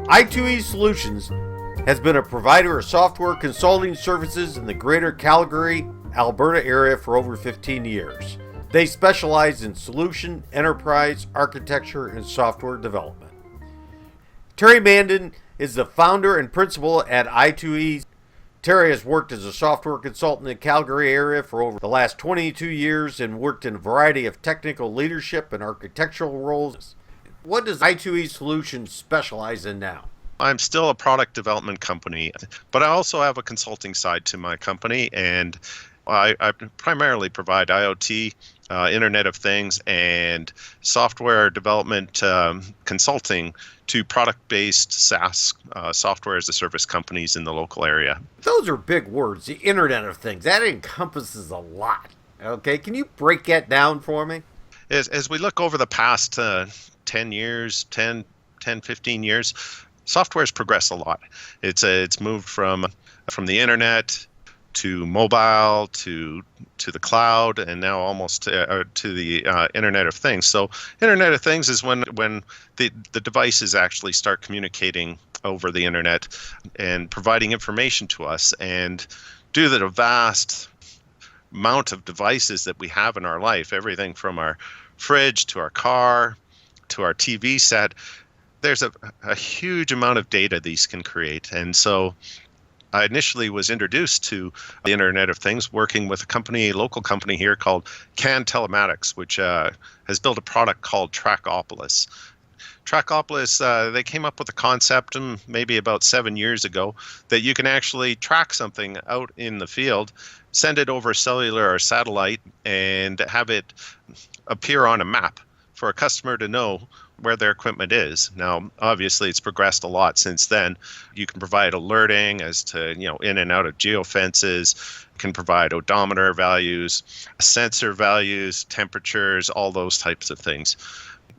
I2E Solutions has been a provider of software consulting services in the greater Calgary, Alberta area for over 15 years. They specialize in solution, enterprise, architecture, and software development. Terry Mandin is the founder and principal at I2E. Terry has worked as a software consultant in the Calgary area for over the last 22 years and worked in a variety of technical leadership and architectural roles. What does I2E Solutions specialize in now? I'm still a product development company, but I also have a consulting side to my company, and I primarily provide IoT, Internet of Things, and software development consulting to product-based SaaS software as a service companies in the local area. Those are big words, the Internet of Things. That encompasses a lot. Okay, can you break that down for me? As we look over the past 10 years, 15 years, software has progressed a lot. It's moved from the internet to mobile to the cloud, and now almost to the Internet of Things. So Internet of Things is when the devices actually start communicating over the internet and providing information to us. And due to the vast amount of devices that we have in our life, everything from our fridge to our car to our TV set, there's a huge amount of data these can create. And so I initially was introduced to the Internet of Things working with a local company here called CAN Telematics, which has built a product called Trackopolis. Trackopolis, they came up with a concept maybe about 7 years ago that you can actually track something out in the field, send it over cellular or satellite, and have it appear on a map for a customer to know where their equipment is. Now, obviously, it's progressed a lot since then. You can provide alerting as to, in and out of geofences. You can provide odometer values, sensor values, temperatures, all those types of things.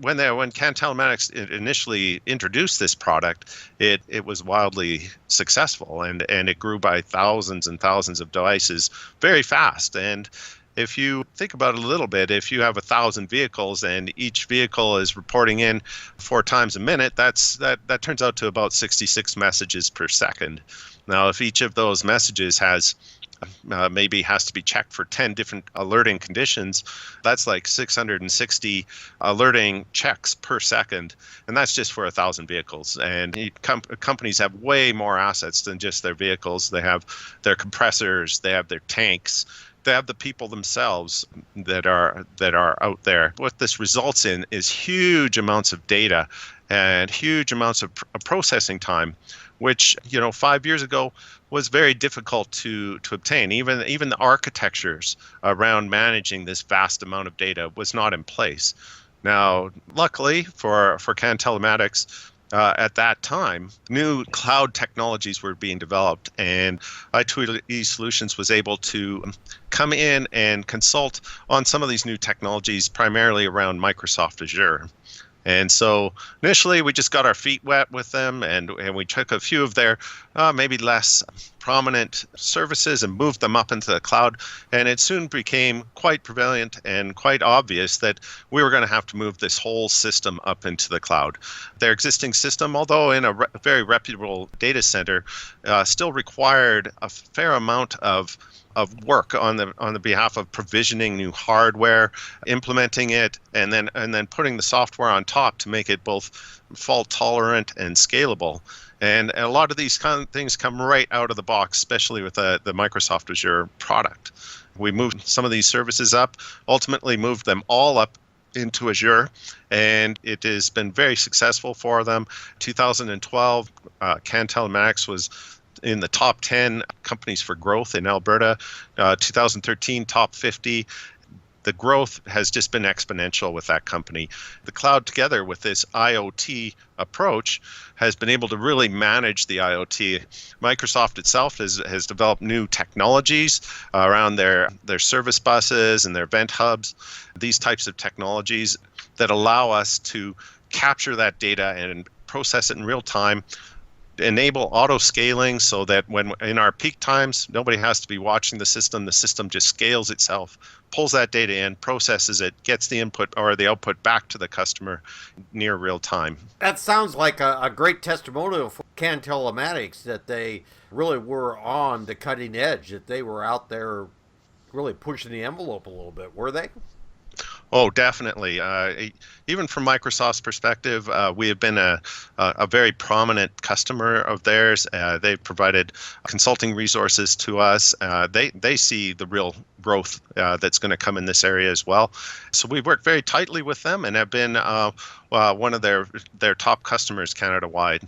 When CAN Telematics initially introduced this product, it was wildly successful, and it grew by thousands and thousands of devices very fast. And if you think about it a little bit, if you have 1,000 vehicles and each vehicle is reporting in 4 times a minute, that turns out to about 66 messages per second. Now, if each of those messages has to be checked for 10 different alerting conditions, that's like 660 alerting checks per second, and that's just for 1,000 vehicles. And companies have way more assets than just their vehicles. They have their compressors, they have their tanks, they have the people themselves that are out there. What this results in is huge amounts of data and huge amounts of processing time, which 5 years ago was very difficult to obtain. Even the architectures around managing this vast amount of data was not in place. Now, luckily for CAN Telematics, at that time, new cloud technologies were being developed, and I2E Solutions was able to come in and consult on some of these new technologies, primarily around Microsoft Azure. And so initially, we just got our feet wet with them, and we took a few of their maybe less prominent services and moved them up into the cloud. And it soon became quite prevalent and quite obvious that we were going to have to move this whole system up into the cloud. Their existing system, although in a very reputable data center, still required a fair amount of work on the behalf of provisioning new hardware, implementing it, and then putting the software on top to make it both fault tolerant and scalable. And a lot of these kind of things come right out of the box, especially with the Microsoft Azure product. We moved some of these services up, ultimately moved them all up into Azure, and it has been very successful for them. 2012, CAN Telematics was in the top 10 companies for growth in Alberta. 2013, top 50. The growth has just been exponential with that company. The cloud, together with this IoT approach, has been able to really manage the IoT. Microsoft itself has developed new technologies around their service buses and their event hubs, these types of technologies that allow us to capture that data and process it in real time, enable auto scaling so that when in our peak times, nobody has to be watching the system. The system just scales itself, pulls that data in, processes it, gets the input or the output back to the customer near real time. That sounds like a great testimonial for CAN Telematics, that they really were on the cutting edge, that they were out there really pushing the envelope a little bit, were they? Oh, definitely. Even from Microsoft's perspective, we have been a very prominent customer of theirs. They've provided consulting resources to us. They see the real growth that's going to come in this area as well. So we've worked very tightly with them and have been one of their top customers Canada-wide.